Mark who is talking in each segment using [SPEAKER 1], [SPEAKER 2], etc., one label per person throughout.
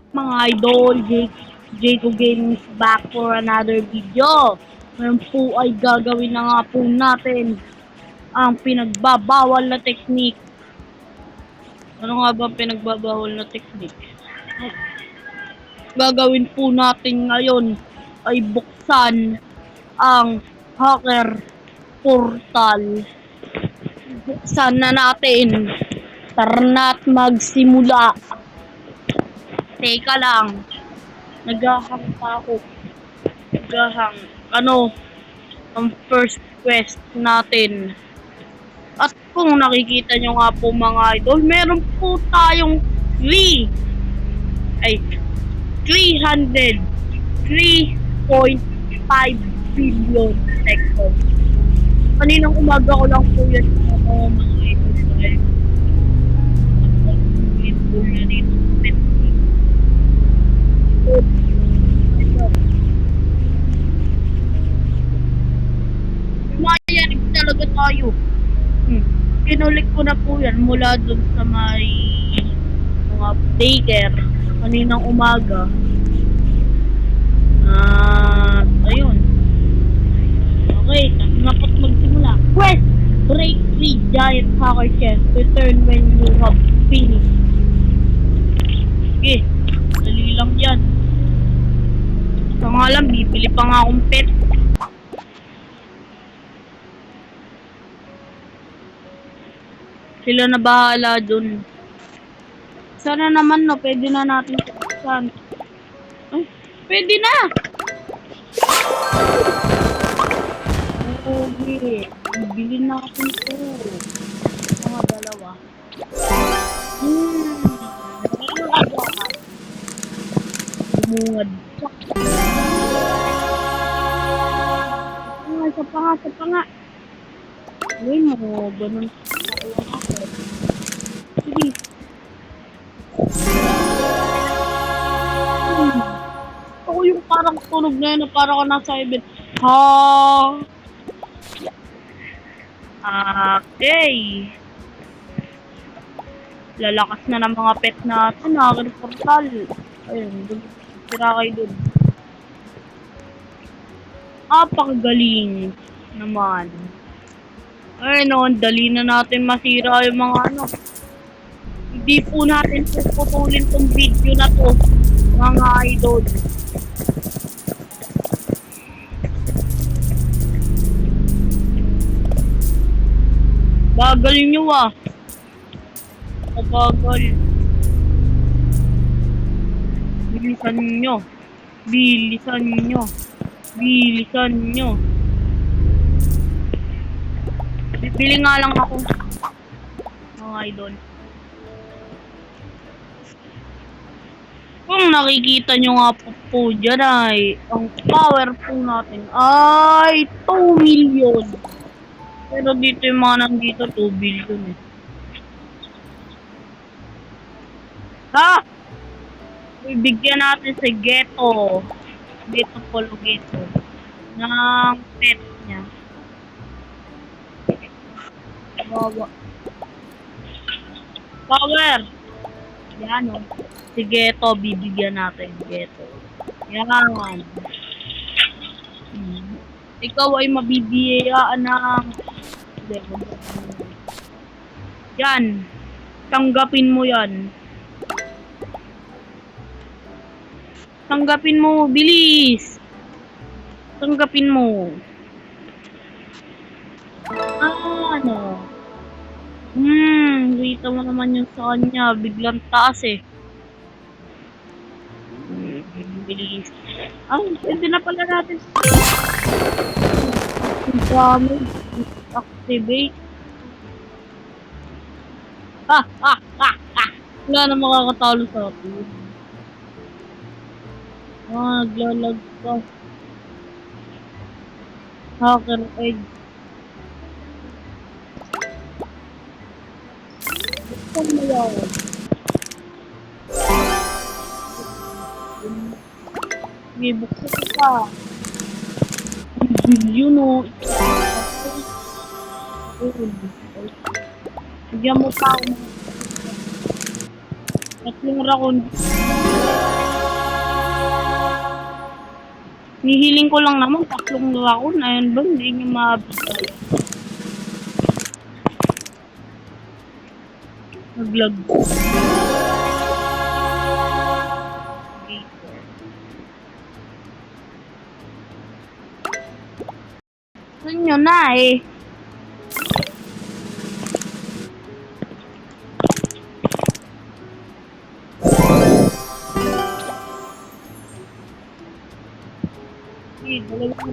[SPEAKER 1] Mga idol, Jaco Games back for another video. Ngayon po ay gagawin na nga po natin ang pinagbabawal na technique. Ano nga ba pinagbabawal na technique? Gagawin po natin ngayon ay buksan ang hacker portal. Buksan na natin. Tara na't magsimula. Teka lang. Naghahang pa ako. Ano, ang first quest natin. At kung nakikita nyo nga po mga idol, meron po tayong 300.5 billion seconds. Kaninang umaga ko lang po yan mga idol. Mayayanig talaga tayo. Kinulik ko na po yan mula dun sa may mga daycare kaninang umaga. Ayun. Okay, na po't magsimula. Quest! Break 3 giant hacker chest. Return when you have finished. Okay, dali lang yan. Ito nga lang, bibili pa nga akong pet. Sila na bahala dun. Sana naman no, pwede na natin buksan. Ay, pwede na! Okay, bibili na ako ito. Mga dalawa. Bumungad. Isa pa nga. Uy, mo, ganun. Sige. Ako yung parang tunog na yun na parang ako nasa event. Okay. Lalakas na ng mga pet natin. Hacker portal. Ayun, tira kayo dun. Apakagaling naman. Ayun o, dali na natin masira yung mga ano. Hindi po natin puputulin tong video na to, mga idol. Bagal nyo ah. Bagal. Bilisan nyo. Bibili nga lang ako, mga idol. Kung nakikita nyo nga po dyan ay ang power po natin ay 2 million. Pero dito yung mga nandito 2 billion eh. Ha? Bibigyan natin si Ghetto ng pet niya. Power! Yan o. Si Ghetto, bibigyan natin. Ghetto. Yan. Ikaw ay mabibiyayaan ng... Yan. Tanggapin mo yan. Tanggapin mo. Bilis! Tanggapin mo. Ano? Kita mo naman yung sa kanya. Biglang taas eh. Bilis. Ay, pwede na pala natin. Damage. Activate. Wala na makakatalo sa akin. Naglalag pa. Hacker egg. Buksan mo yan. Sige, buksan ko pa. Billion o. Bigyan mo pa ako. Tatlong round. Hihiling ko lang naman, tatlong dracon. Ayun ba, hindi niya maabot. Naglag. Gusto nyo na eh. Eh, dalawang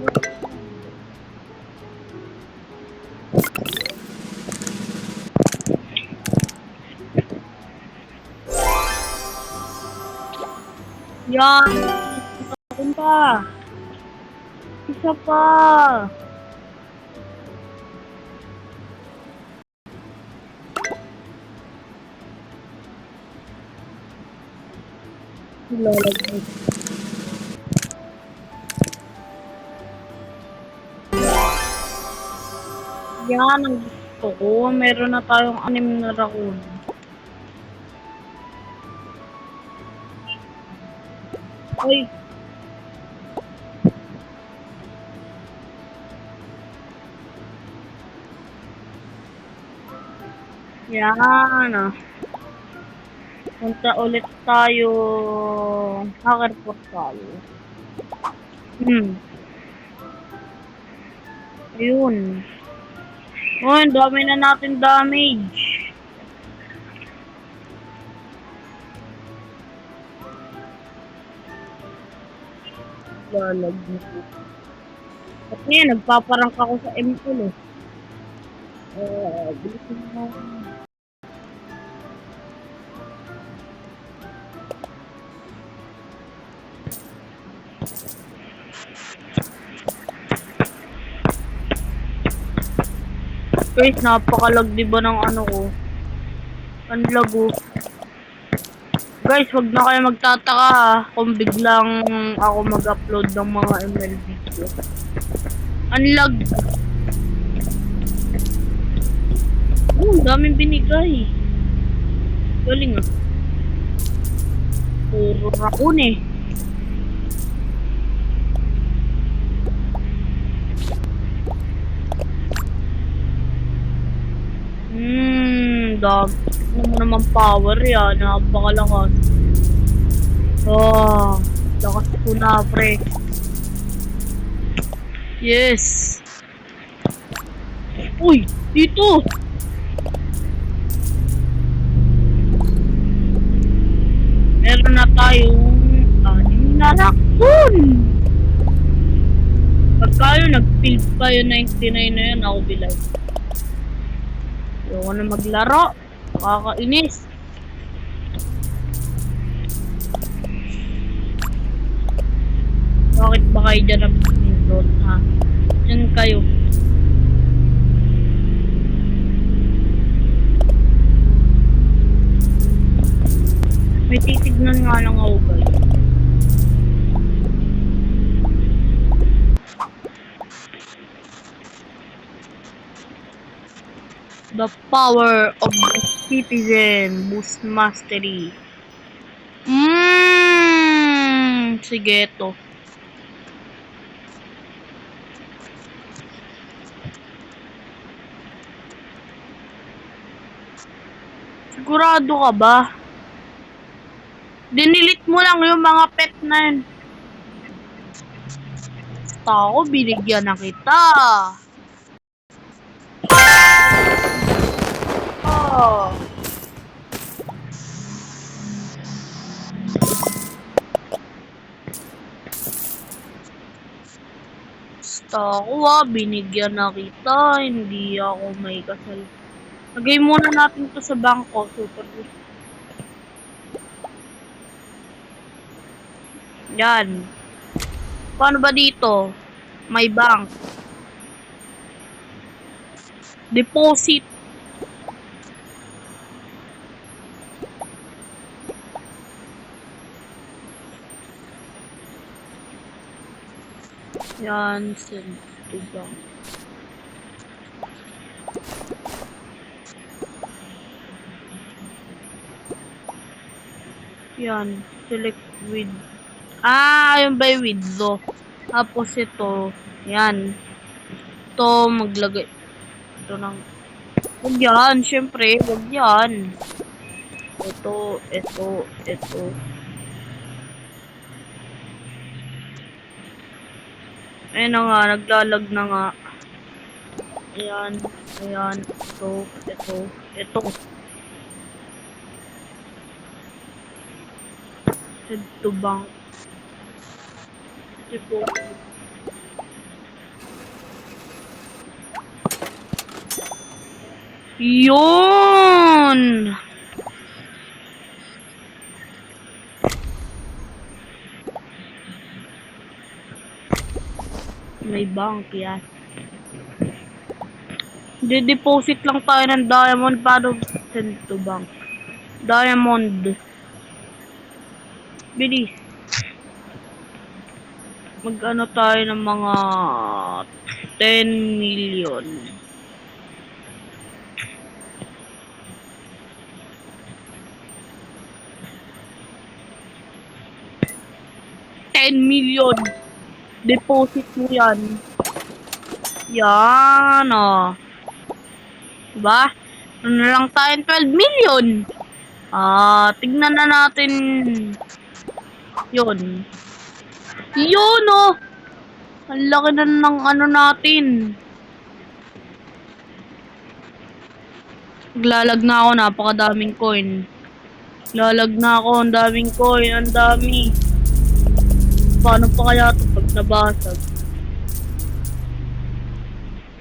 [SPEAKER 1] yan. Isa pa. Isa pa. Ilalagay. Yan ang gusto ko. Meron na tayong 6 na raccoon. Ay. Yan ah. Punta ulit tayo hacker portal. Ayun. Oh, ang dami na natin damage. Lalag nito. At ngayon, nagpaparangk ako sa ML eh. Bilisin mo. Guys, napakalag diba ng ano ko? Ang lago. Guys, wag na kayo magtataka kung biglang ako mag-upload ng mga ML video. Ang lag. Oh, ang daming binigay. Galing ah. Puro raccoon eh. Dami. Ano mo naman power yan. Napakalakas. Oh, lakas ko na, pre. Yes. Uy, dito. Meron na tayong 6 na raccoon. Pagka yun, nag-field pa yung 99 na yun, ako bilay. Ayoko na maglaro. Nakakainis. Bakit ba kayo dyan nag-pindot, ha? Dyan kayo. May titignan nga lang ako, guys. The power of the citizen. Boost mastery. Sige to. Sigurado ka ba? Dinilit mo lang yung mga pet na yun. Basta ako, binigyan na kita. Oh. Basta ako binigyan na kita. Hindi ako may kasal. Lagay muna natin to sa bangko. Super good. Yan. Paano ba dito? May bank. Deposit. Yan. Send to bank. Yan. Select with. Yung by withdraw. Tapos ito, yan. Ito, maglagay. Ito ng... Huwag yan, syempre, huwag yan. Ito. Ayun na nga, naglalag na nga. Ayan, ito. Ito bang? Ito. Yun! May bank yan. De-deposit lang tayo ng diamond para send to bank. Diamond. Bilis. Mag-ano tayo ng mga 10 million. $10 million. Deposit mo yan. Yan, oh. Diba? Ano lang tayo, 12 million. Tignan na natin. Yun. Yun, oh. Ang laki na ng ano natin. Naglalag na ako, napakadaming coin. Lalag na ako, ang daming coin, ang dami. Paano pa kaya ito pag nabasag?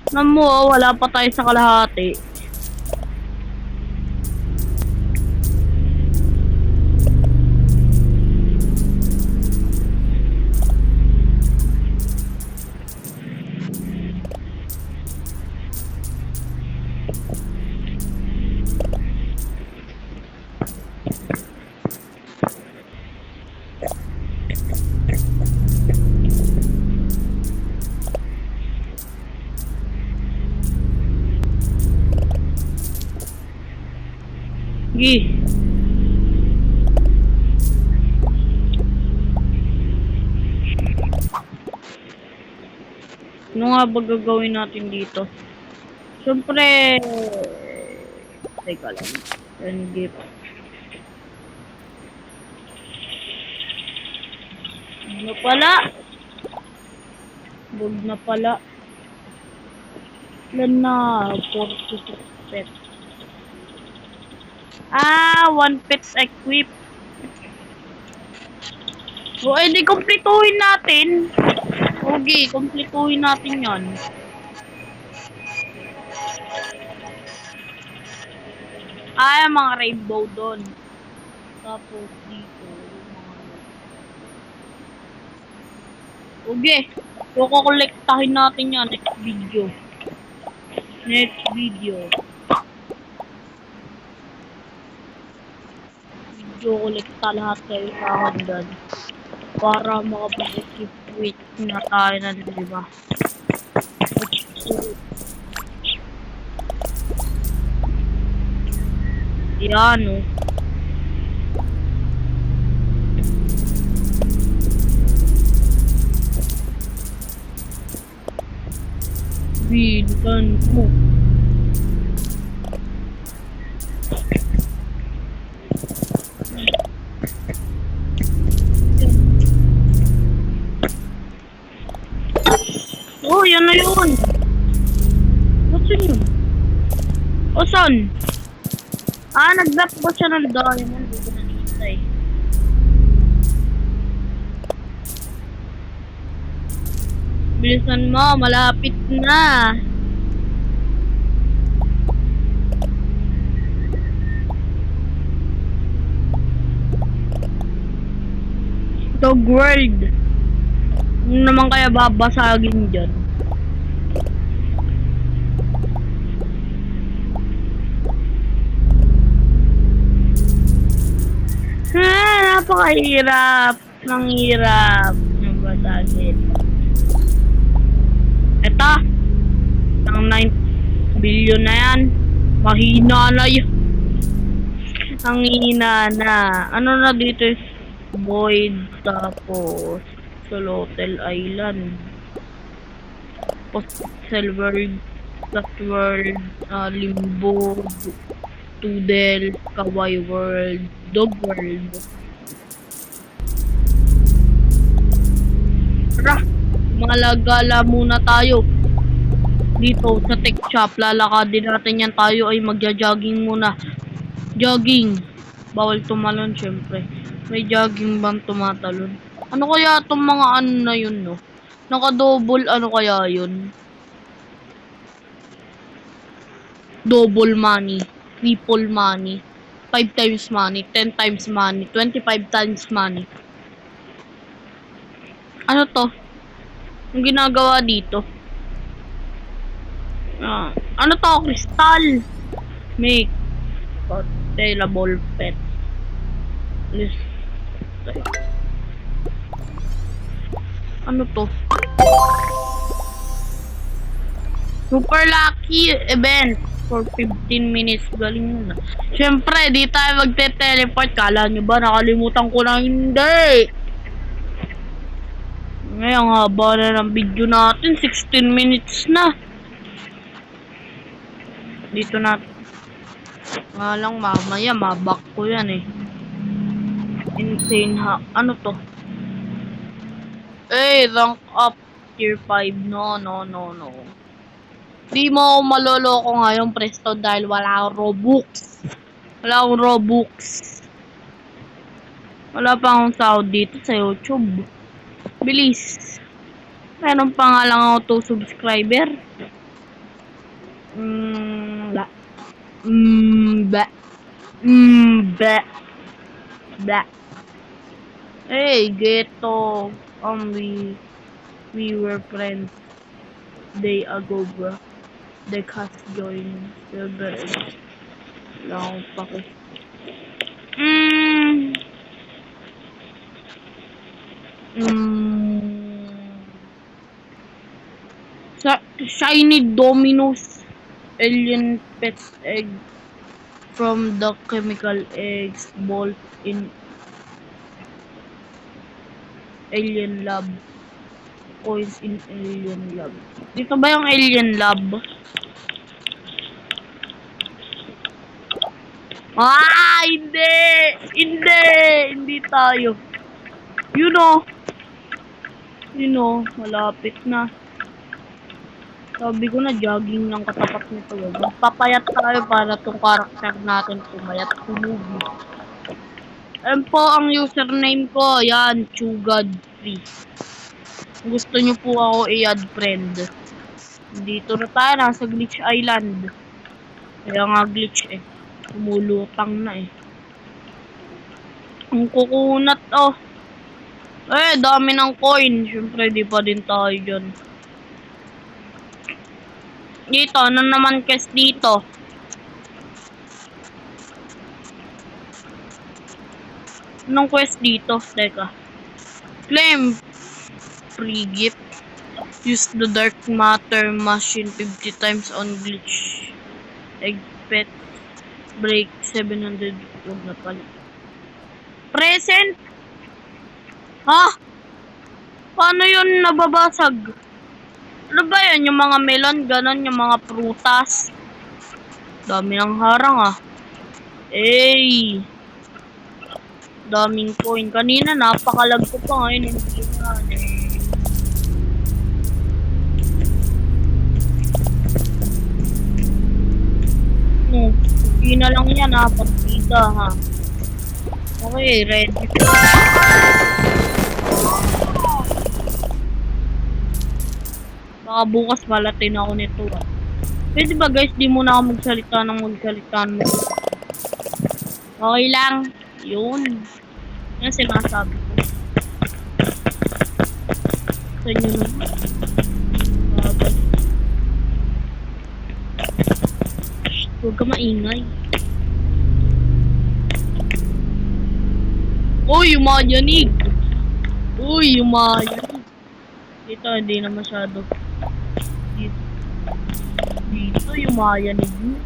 [SPEAKER 1] Namo, wala pa tayo sa kalahati. Sige. Ano nga ba gagawin natin dito? Siyempre, teka lang. And gift. Bug na pala. Ilan na? 46 pets. 1 pets equip. So, edi kumpletuhin natin. Okay, kumpletuhin natin yan. Mga rainbow doon. Tapos dito. Okay. So, kukolektahin natin yan next video. Kolekta lahat kayo sa akin dyan. Para makapag-equip na tayo na, diba? Yan, oh. Bilisan mo. Oh, yan na yun. What's yun? O, saan? Nag-drop ko siya ng diamond. Hindi ko nakita eh. Bilisan mo, malapit na. Dog world. Ano naman kaya babasagin dyan? Napakahirap. Nang hirap ng basagin. Eto. Ang 9 billion na yan. Mahina na yun. Ang hina na. Ano na dito is void. Tapos Solotel Island. Postal World, Lost World, Limbo, Toodle, Kawaii World, Dog World. Tara, malagala muna tayo. Dito sa tech shop, lalakadin natin yan, tayo ay magja-jogging muna. Jogging. Bawal tumalon syempre. May jogging bang tumatalon? Ano kaya itong mga ano na yun, no? Naka-double, ano kaya yun? Double money, triple money, 5 times money, 10 times money, 25 times money. Ano to? Ang ginagawa dito? Ano to? Crystal. Make available pet list. Ano to? Super lucky event for 15 minutes. Galing yun na. Siyempre, di tayo magte-teleport. Kala nyo ba nakalimutan ko na? Hindi! Ngayon, haba na ng video natin. 16 minutes na. Dito na. Nga lang, mamaya, mabak ko yan eh. Insane ha. Ano to? Eh, rank up. Tier 5. No. Di mo ako maloloko ngayon, Presto, dahil wala akong Robux. Wala akong Robux. Wala pa akong sahod dito sa YouTube. Bilis. Meron pa nga lang ako 2 subscriber. Hey, Geto. We were friends day ago, bro. The cast joined Silver Edge. Wala akong pake. Shiny Dominus alien pet egg from the chemical eggs bolt in alien lab. Coins in alien lab. Dito ba yung alien lab? Hindi! Hindi tayo. You know, malapit na. Sabi ko na, jogging lang katapat nito. Magpapayat tayo para itong karakter natin pumayat, tumubi. Ayan po ang username ko. Yan, Chugad3. Gusto nyo po ako i-add friend. Dito na tayo, nasa Glitch Island. Kaya nga glitch eh. Umulutang na eh. Ang kukunat oh. Eh, dami ng coin. Siyempre, di pa din tayo dyan. Dito, ano naman quest dito? Anong quest dito? Teka. Claim free gift. Use the dark matter machine 50 times on glitch. Egg pet. Break 700. Huwag na pala. Present? Ha? Paano yun nababasag? Ano ba yan? Yung mga melon, ganon, yung mga prutas. Dami ng harang ah. Eh. Daming coin. Kanina napakalag ko pa, ngayon hindi na eh. Hindi na lang yan ha, partida ha. Okay, ready. Baka bukas malatin ako nito ah. Pwede ba guys, di muna ako magsalita mo. Okay lang. Yun. Yan sinasabi ko. Sa inyo naman. Huwag ka maingay. Uy, yumayanig. Dito, hindi na masyado. Dito, yumayanig na.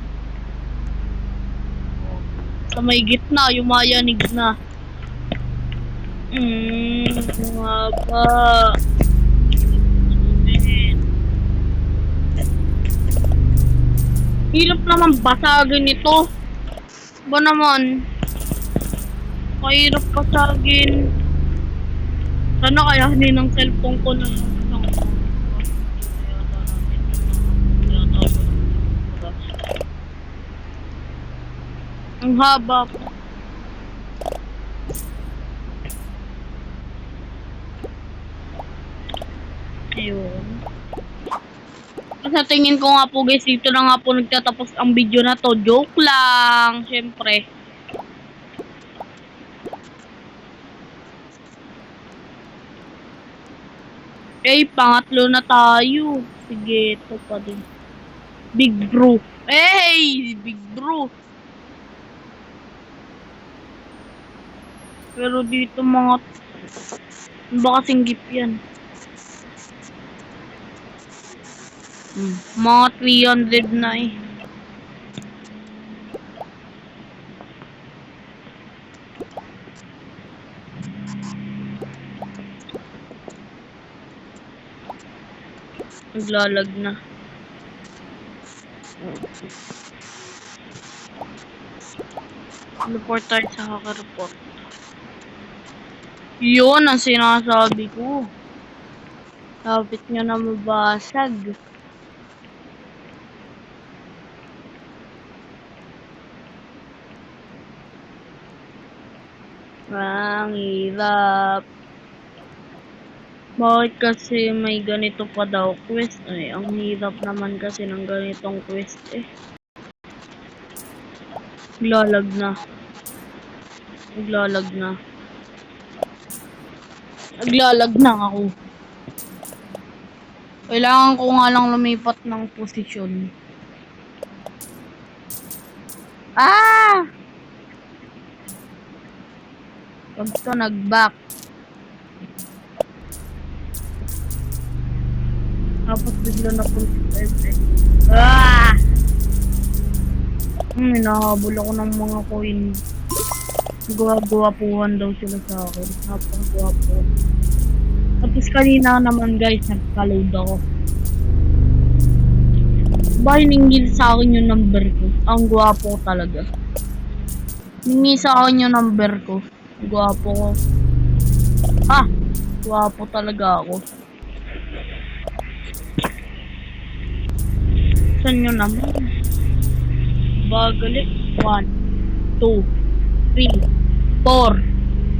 [SPEAKER 1] Sa may gitna, yumayanig na. haba. Hirap naman basagin ito. Ba naman? Mahirap basagin. Sana kayanin ng cellphone ko na yung isang ang haba po. Ayun. Sa tingin ko nga po guys, dito na nga po nagtatapos ang video na to. Joke lang, syempre. Eh, pangatlo na tayo. Sige, ito pa din. Big bro. Hey! Big bro. Pero dito mga... Baka singgip yan. Mga 300 na eh. Naglalag na. Report tayo sa kaka-report. Yun ang sinasabi ko. Lapit nyo na mabasag. Ang hirap. Bakit kasi may ganito pa daw quest? Ay, ang hirap naman kasi ng ganitong quest eh. Naglalag na. Naglalag na. Naglalag na ako. Kailangan ko nga lang lumipat ng posisyon. Ah! Pag ito nag-back. Tapos bigla na po si Ah! Hinahabol ako ng mga coin. Gawa-gawapuhan daw sila sa akin. Napang-gawapo. Tapos kanina naman guys, nagka-load ako. Ba hiningil sa akin yung number ko? Ang gwapo talaga. Hingi sa akin yung number ko. Gwapo ko. Ah! Gwapo talaga ako. Saan nyo naman? Bagalit. 1, 2, 3, 4,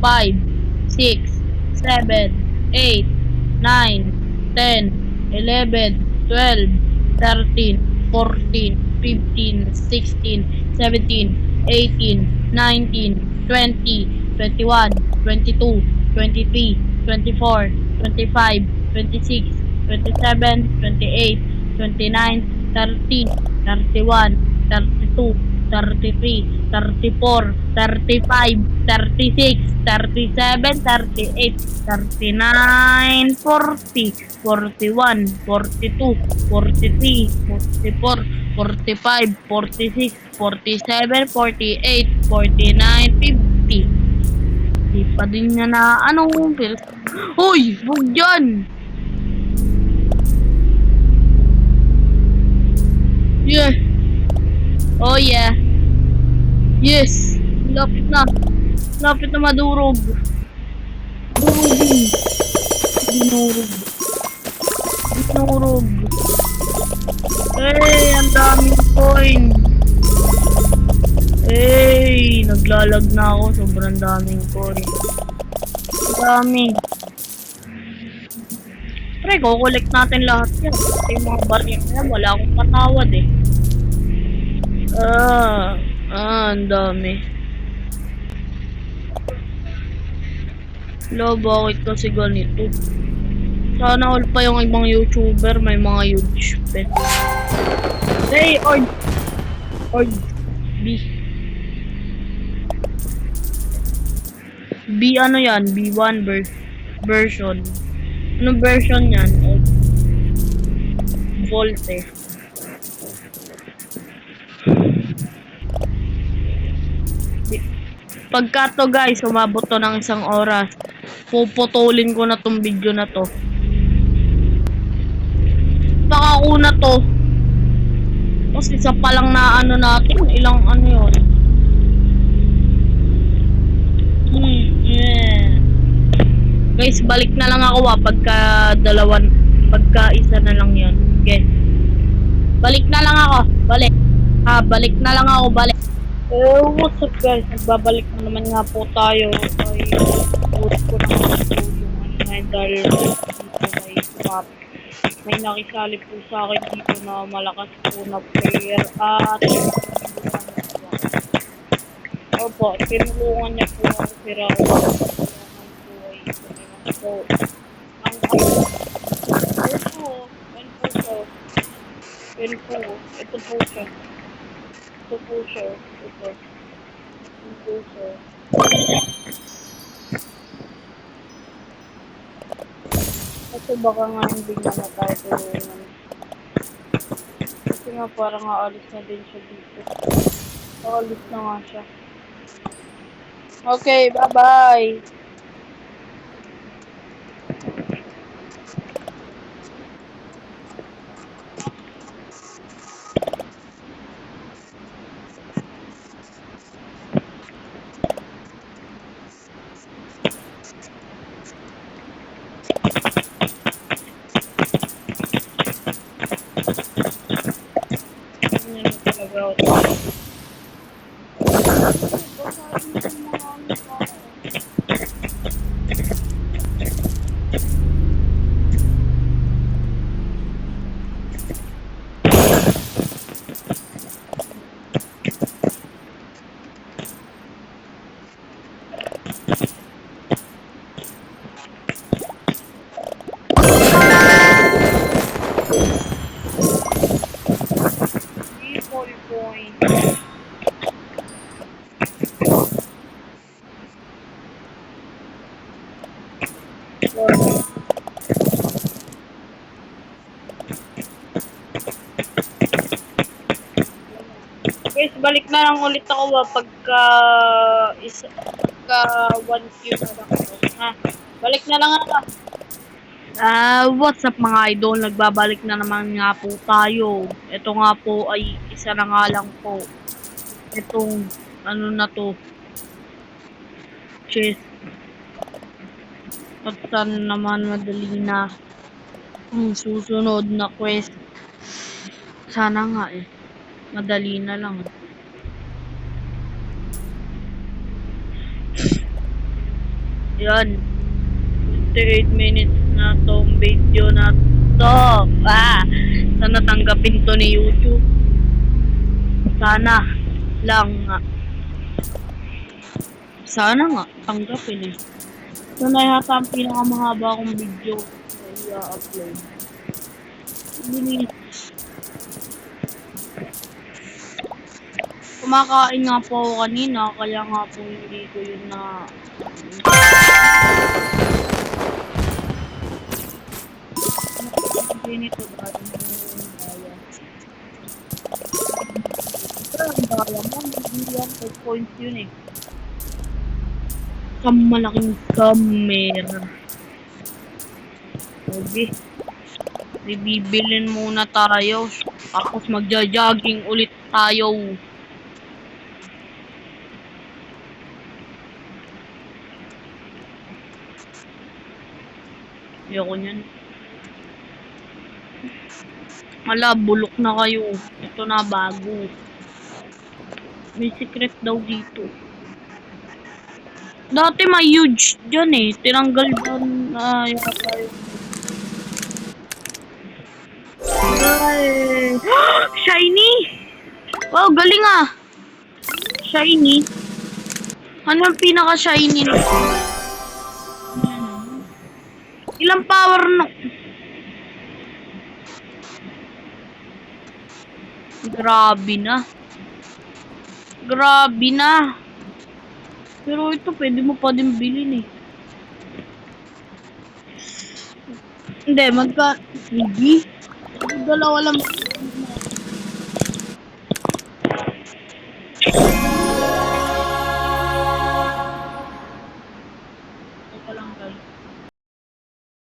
[SPEAKER 1] 5, 6, 7, 8, 9, 10, 11, 12, 13, 14, 15, 16, 17, 18, 19, 20, 21, 22, 23, 24, 25, 26, 27, 28, 29, 30, 31, 32, 33, 34, 35, 36, 37, 38, 39, 40, 41, 42, 43, 44, 45, 46, 47, 48, 49, 50. Di pa din niya na ano, pero... Uy! Huwag dyan! Yeah! Oh yeah! Yes! Lapit na! Lapit na madurog! Durugin! Dinurog! Dinurog! Hey! Ang daming coin! Hey! Naglalag na ako. Sobrang daming coin. Ang dami. Pre, kukolect natin lahat yan. Kasi yung mga barya na wala akong patawad eh. Ang dami. Lo, bakit kasi ganito? Sana all pa yung ibang YouTuber, may mga huge pet. Hey, Ord B. B ano yan? B1 version. Anong version yan? Volte. Pagka to guys, umabot to ng 1 oras. Puputulin ko na tong video na to. Baka ako na to. Tapos isa pa lang na ano natin. Ilang ano yun. Yeah. Guys, balik na lang ako pagka isa na lang yun. Okay. Balik na lang ako. Balik. Balik na lang ako. Balik. What's up guys? Nagbabalik na naman nga po tayo. Ay, post ko na nga po yung ano nga dahil dito may swap. May nakisali po sa akin dito na malakas po na player at opo, tinulungan niya po ang sira ko. So, ang ito po siya. Ito po siya. Ito po siya. Kasi baka nga hindi na tayo tulungan. Kasi nga parang aalis na din siya dito. Aalis na nga siya. Okay, bye-bye! Guys, balik na lang ulit ako pagka 1Q na lang ako. Ha? Balik na lang ako. What's up mga idol? Nagbabalik na naman nga po tayo. Ito nga po ay isa na nga lang po. Itong ano na to. Chest. At sana naman madali na ang susunod na quest. Sana nga madali na lang. Yan. 58 minutes na tong video na to. Sana tanggapin to ni YouTube. Sana lang nga. Sana nga tanggapin Ito na yata ang pinakamahaba kong video na i-upload. Kumakain nga po ako kanina, kaya nga po hindi ko yun na... Ganito ba? Ang daya mo, hindi yan 5 points yun Sa malaking camera. Okay. Bibilin muna tayo. Tapos magja-jogging ulit tayo. Ayoko niyan. Hala, bulok na kayo. Ito na bago. May secret daw dito. Dati may huge dyan Tinanggal doon yata yun. Ay. Shiny! Wow, galing Shiny. Ano ang pinaka-shiny na? Ilang power no? Grabe na. Grabe na. Pero ito pwede mo pa din bilhin Hindi, hindi. Dalawa lang.